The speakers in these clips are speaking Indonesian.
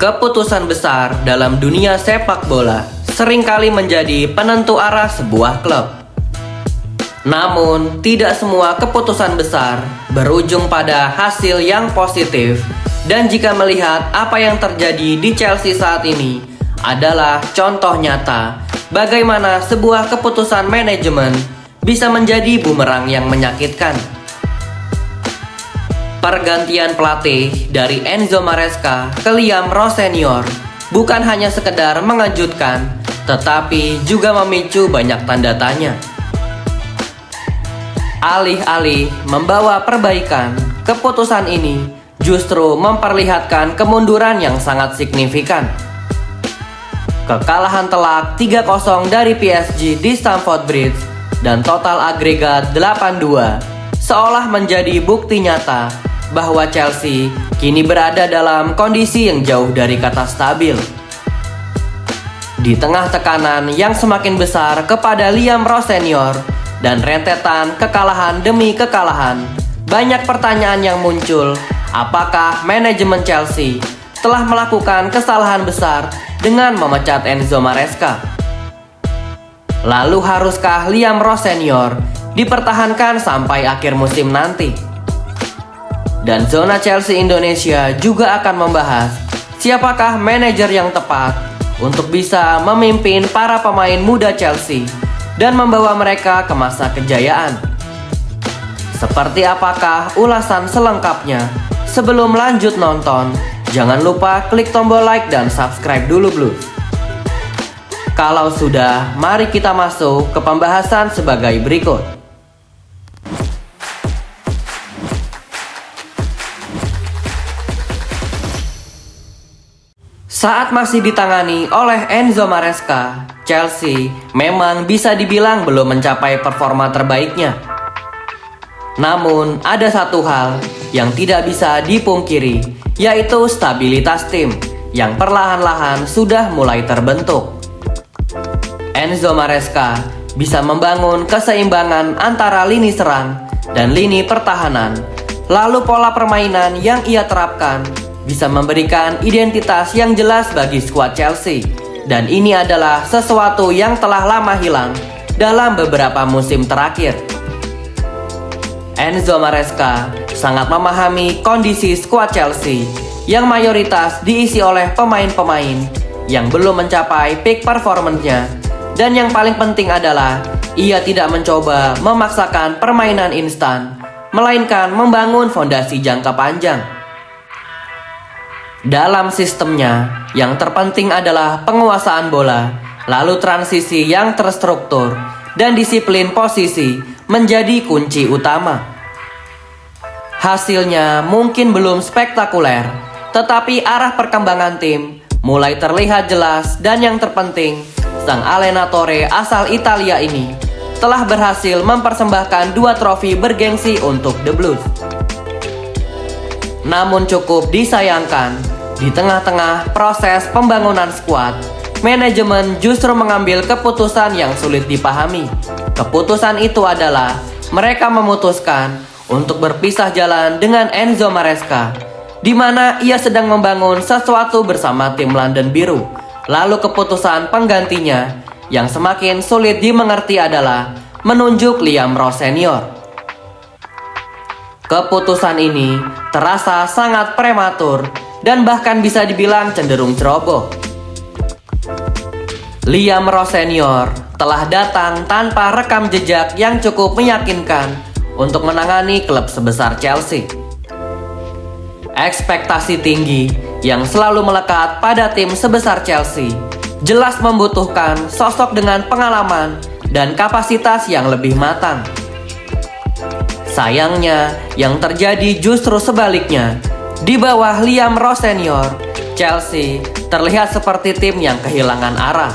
Keputusan besar dalam dunia sepak bola seringkali menjadi penentu arah sebuah klub. Namun, tidak semua keputusan besar berujung pada hasil yang positif. Dan jika melihat apa yang terjadi di Chelsea saat ini adalah contoh nyata bagaimana sebuah keputusan manajemen bisa menjadi bumerang yang menyakitkan. Pergantian pelatih dari Enzo Maresca ke Liam Rowe Senior bukan hanya sekedar mengejutkan, tetapi juga memicu banyak tanda tanya. Alih-alih membawa perbaikan, keputusan ini justru memperlihatkan kemunduran yang sangat signifikan. Kekalahan telak 3-0 dari PSG di Stamford Bridge dan total agregat 8-2 seolah menjadi bukti nyata bahwa Chelsea kini berada dalam kondisi yang jauh dari kata stabil. Di tengah tekanan yang semakin besar kepada Liam Rowe Senior dan rentetan kekalahan demi kekalahan, banyak pertanyaan yang muncul. Apakah manajemen Chelsea telah melakukan kesalahan besar dengan memecat Enzo Maresca? Lalu haruskah Liam Rowe Senior dipertahankan sampai akhir musim nanti? Dan Zona Chelsea Indonesia juga akan membahas siapakah manajer yang tepat untuk bisa memimpin para pemain muda Chelsea dan membawa mereka ke masa kejayaan. Seperti apakah ulasan selengkapnya? Sebelum lanjut nonton, jangan lupa klik tombol like dan subscribe dulu bro. Kalau sudah, mari kita masuk ke pembahasan sebagai berikut. Saat masih ditangani oleh Enzo Maresca, Chelsea memang bisa dibilang belum mencapai performa terbaiknya. Namun, ada satu hal yang tidak bisa dipungkiri, yaitu stabilitas tim yang perlahan-lahan sudah mulai terbentuk. Enzo Maresca bisa membangun keseimbangan antara lini serang dan lini pertahanan. Lalu pola permainan yang ia terapkan bisa memberikan identitas yang jelas bagi skuad Chelsea. Dan ini adalah sesuatu yang telah lama hilang dalam beberapa musim terakhir. Enzo Maresca sangat memahami kondisi skuad Chelsea yang mayoritas diisi oleh pemain-pemain yang belum mencapai peak performance-nya. Dan yang paling penting adalah ia tidak mencoba memaksakan permainan instan, melainkan membangun fondasi jangka panjang. Dalam sistemnya, yang terpenting adalah penguasaan bola, lalu transisi yang terstruktur, dan disiplin posisi menjadi kunci utama. Hasilnya mungkin belum spektakuler, tetapi arah perkembangan tim mulai terlihat jelas dan yang terpenting, sang allenatore asal Italia ini telah berhasil mempersembahkan 2 trofi bergengsi untuk The Blues. Namun cukup disayangkan, di tengah-tengah proses pembangunan skuad, manajemen justru mengambil keputusan yang sulit dipahami. Keputusan itu adalah mereka memutuskan untuk berpisah jalan dengan Enzo Maresca, di mana ia sedang membangun sesuatu bersama tim London Biru. Lalu keputusan penggantinya yang semakin sulit dimengerti adalah menunjuk Liam Rowe Senior. Keputusan ini terasa sangat prematur dan bahkan bisa dibilang cenderung ceroboh. Liam Rowe Senior telah datang tanpa rekam jejak yang cukup meyakinkan untuk menangani klub sebesar Chelsea. Ekspektasi tinggi yang selalu melekat pada tim sebesar Chelsea jelas membutuhkan sosok dengan pengalaman dan kapasitas yang lebih matang. Sayangnya, yang terjadi justru sebaliknya. Di bawah Liam Rowe Senior, Chelsea terlihat seperti tim yang kehilangan arah.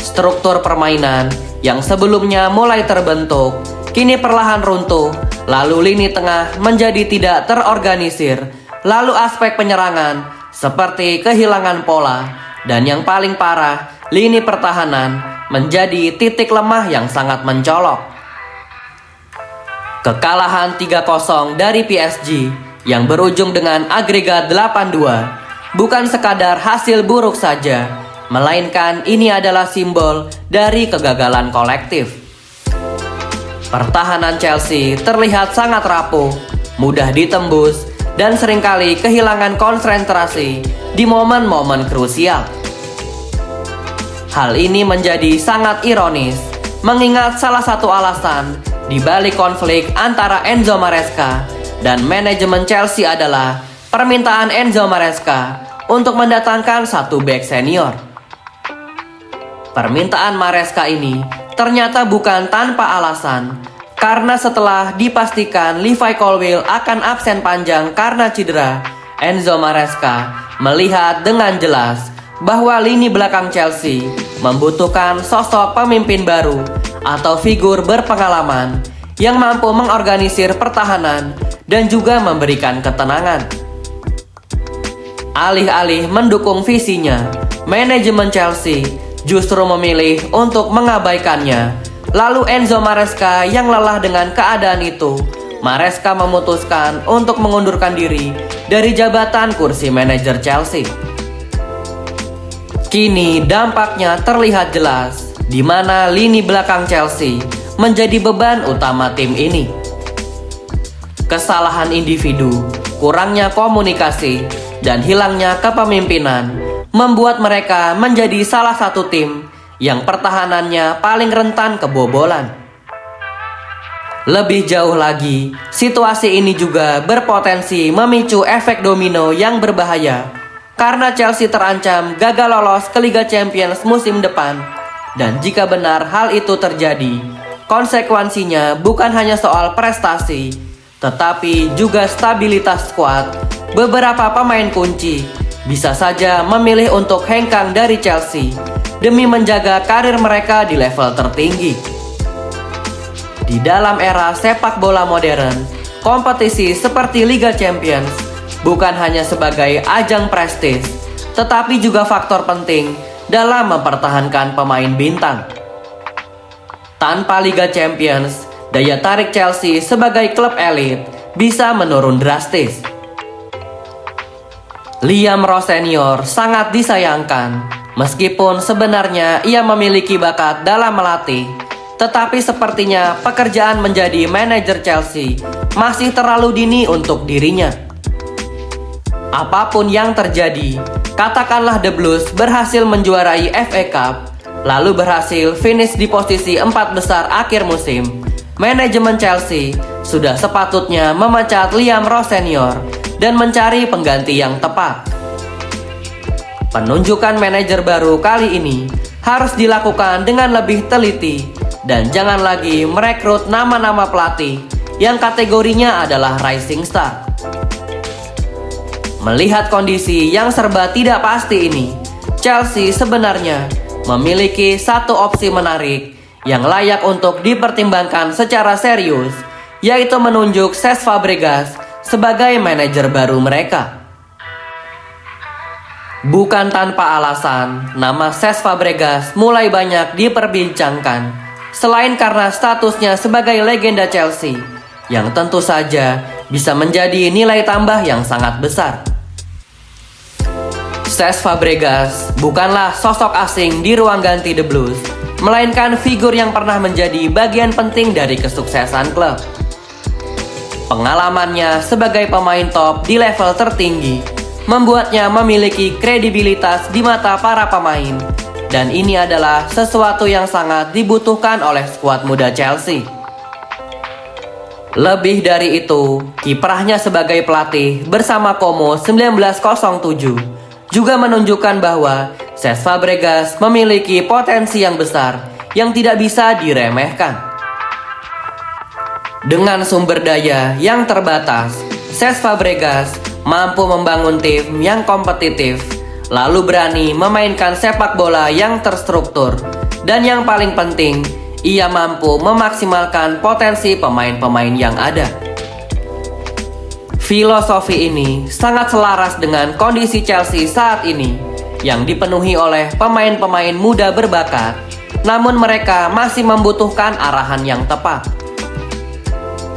Struktur permainan yang sebelumnya mulai terbentuk, kini perlahan runtuh. Lalu lini tengah menjadi tidak terorganisir. Lalu aspek penyerangan seperti kehilangan pola. Dan yang paling parah, lini pertahanan menjadi titik lemah yang sangat mencolok. Kekalahan 3-0 dari PSG yang berujung dengan agregat 8-2 bukan sekadar hasil buruk saja, melainkan ini adalah simbol dari kegagalan kolektif. Pertahanan Chelsea terlihat sangat rapuh, mudah ditembus, dan seringkali kehilangan konsentrasi di momen-momen krusial. Hal ini menjadi sangat ironis, mengingat salah satu alasan di balik konflik antara Enzo Maresca dan manajemen Chelsea adalah permintaan Enzo Maresca untuk mendatangkan satu bek senior. Permintaan Maresca ini ternyata bukan tanpa alasan, karena setelah dipastikan Levi Colwill akan absen panjang karena cedera, Enzo Maresca melihat dengan jelas bahwa lini belakang Chelsea membutuhkan sosok pemimpin baru atau figur berpengalaman yang mampu mengorganisir pertahanan dan juga memberikan ketenangan. Alih-alih mendukung visinya, manajemen Chelsea justru memilih untuk mengabaikannya. Lalu Enzo Maresca yang lelah dengan keadaan itu, Maresca memutuskan untuk mengundurkan diri dari jabatan kursi manajer Chelsea. Kini dampaknya terlihat jelas, di mana lini belakang Chelsea menjadi beban utama tim ini. Kesalahan individu, kurangnya komunikasi, dan hilangnya kepemimpinan membuat mereka menjadi salah satu tim yang pertahanannya paling rentan kebobolan. Lebih jauh lagi, situasi ini juga berpotensi memicu efek domino yang berbahaya karena Chelsea terancam gagal lolos ke Liga Champions musim depan. Dan jika benar hal itu terjadi, konsekuensinya bukan hanya soal prestasi, tetapi juga stabilitas skuad. Beberapa pemain kunci bisa saja memilih untuk hengkang dari Chelsea demi menjaga karir mereka di level tertinggi. Di dalam era sepak bola modern, kompetisi seperti Liga Champions bukan hanya sebagai ajang prestis, tetapi juga faktor penting dalam mempertahankan pemain bintang. Tanpa Liga Champions, daya tarik Chelsea sebagai klub elit bisa menurun drastis. Liam Ross Senior sangat disayangkan, meskipun sebenarnya ia memiliki bakat dalam melatih, tetapi sepertinya pekerjaan menjadi manajer Chelsea masih terlalu dini untuk dirinya. Apapun yang terjadi, katakanlah The Blues berhasil menjuarai FA Cup, lalu berhasil finish di posisi 4 besar akhir musim, manajemen Chelsea sudah sepatutnya memecat Liam Ross Senior dan mencari pengganti yang tepat. Penunjukan manajer baru kali ini harus dilakukan dengan lebih teliti dan jangan lagi merekrut nama-nama pelatih yang kategorinya adalah rising star. Melihat kondisi yang serba tidak pasti ini, Chelsea sebenarnya memiliki satu opsi menarik yang layak untuk dipertimbangkan secara serius, yaitu menunjuk Cesc Fabregas sebagai manajer baru mereka. Bukan tanpa alasan, nama Cesc Fabregas mulai banyak diperbincangkan, selain karena statusnya sebagai legenda Chelsea, yang tentu saja bisa menjadi nilai tambah yang sangat besar. Cesc Fabregas bukanlah sosok asing di ruang ganti The Blues, melainkan figur yang pernah menjadi bagian penting dari kesuksesan klub. Pengalamannya sebagai pemain top di level tertinggi membuatnya memiliki kredibilitas di mata para pemain, dan ini adalah sesuatu yang sangat dibutuhkan oleh skuad muda Chelsea. Lebih dari itu, kiprahnya sebagai pelatih bersama Como 1907 juga menunjukkan bahwa Cesc Fabregas memiliki potensi yang besar yang tidak bisa diremehkan. Dengan sumber daya yang terbatas, Cesc Fabregas mampu membangun tim yang kompetitif, lalu berani memainkan sepak bola yang terstruktur, dan yang paling penting, ia mampu memaksimalkan potensi pemain-pemain yang ada. Filosofi ini sangat selaras dengan kondisi Chelsea saat ini, yang dipenuhi oleh pemain-pemain muda berbakat, namun mereka masih membutuhkan arahan yang tepat.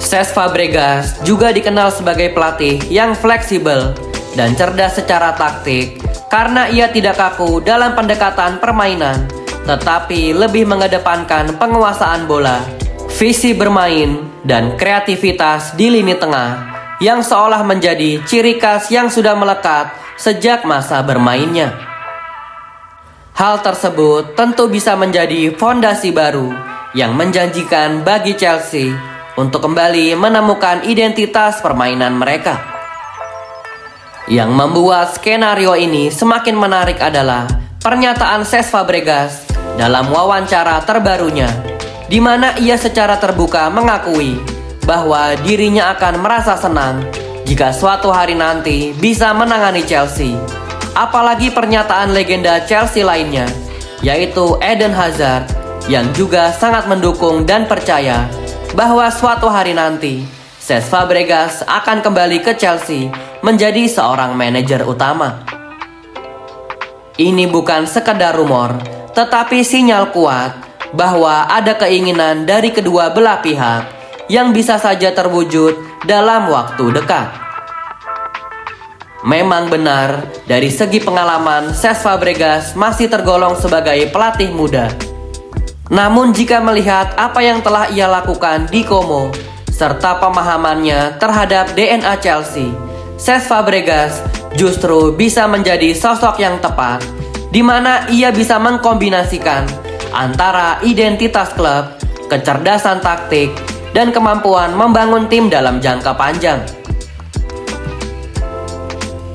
Cesc Fabregas juga dikenal sebagai pelatih yang fleksibel, dan cerdas secara taktik karena ia tidak kaku dalam pendekatan permainan, tetapi lebih mengedepankan penguasaan bola, visi bermain, dan kreativitas di lini tengah yang seolah menjadi ciri khas yang sudah melekat sejak masa bermainnya. Hal tersebut tentu bisa menjadi fondasi baru yang menjanjikan bagi Chelsea untuk kembali menemukan identitas permainan mereka. Yang membuat skenario ini semakin menarik adalah pernyataan Cesc Fabregas dalam wawancara terbarunya, di mana ia secara terbuka mengakui bahwa dirinya akan merasa senang jika suatu hari nanti bisa menangani Chelsea. Apalagi pernyataan legenda Chelsea lainnya, yaitu Eden Hazard, yang juga sangat mendukung dan percaya bahwa suatu hari nanti Cesc Fabregas akan kembali ke Chelsea menjadi seorang manajer utama. Ini bukan sekedar rumor, tetapi sinyal kuat bahwa ada keinginan dari kedua belah pihak yang bisa saja terwujud dalam waktu dekat. Memang benar, dari segi pengalaman, Cesc Fabregas masih tergolong sebagai pelatih muda. Namun jika melihat apa yang telah ia lakukan di Como, serta pemahamannya terhadap DNA Chelsea, Cesc Fabregas justru bisa menjadi sosok yang tepat, di mana ia bisa mengkombinasikan antara identitas klub, kecerdasan taktik, dan kemampuan membangun tim dalam jangka panjang.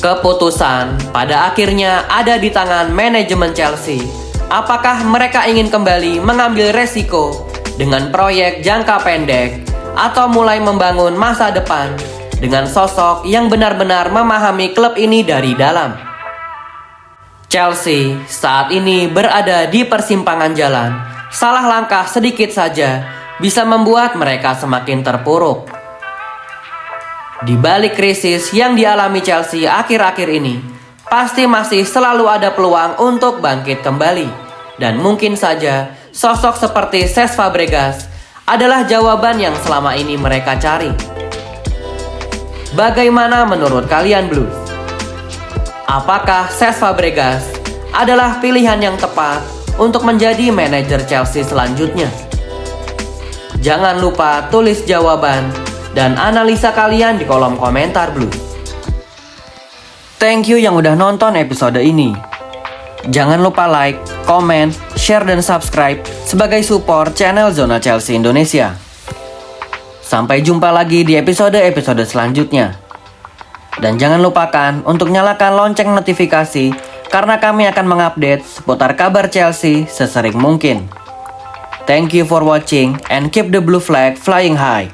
Keputusan pada akhirnya ada di tangan manajemen Chelsea. Apakah mereka ingin kembali mengambil resiko dengan proyek jangka pendek, atau mulai membangun masa depan dengan sosok yang benar-benar memahami klub ini dari dalam? Chelsea saat ini berada di persimpangan jalan. Salah langkah sedikit saja bisa membuat mereka semakin terpuruk. Di balik krisis yang dialami Chelsea akhir-akhir ini, pasti masih selalu ada peluang untuk bangkit kembali. Dan mungkin saja sosok seperti Cesc Fabregas adalah jawaban yang selama ini mereka cari. Bagaimana menurut kalian, Blues? Apakah Cesc Fabregas adalah pilihan yang tepat untuk menjadi manajer Chelsea selanjutnya? Jangan lupa tulis jawaban dan analisa kalian di kolom komentar, Blues. Thank you yang udah nonton episode ini. Jangan lupa like, komen, share, dan subscribe sebagai support channel Zona Chelsea Indonesia. Sampai jumpa lagi di episode-episode selanjutnya. Dan jangan lupakan untuk nyalakan lonceng notifikasi karena kami akan mengupdate seputar kabar Chelsea sesering mungkin. Thank you for watching and keep the blue flag flying high.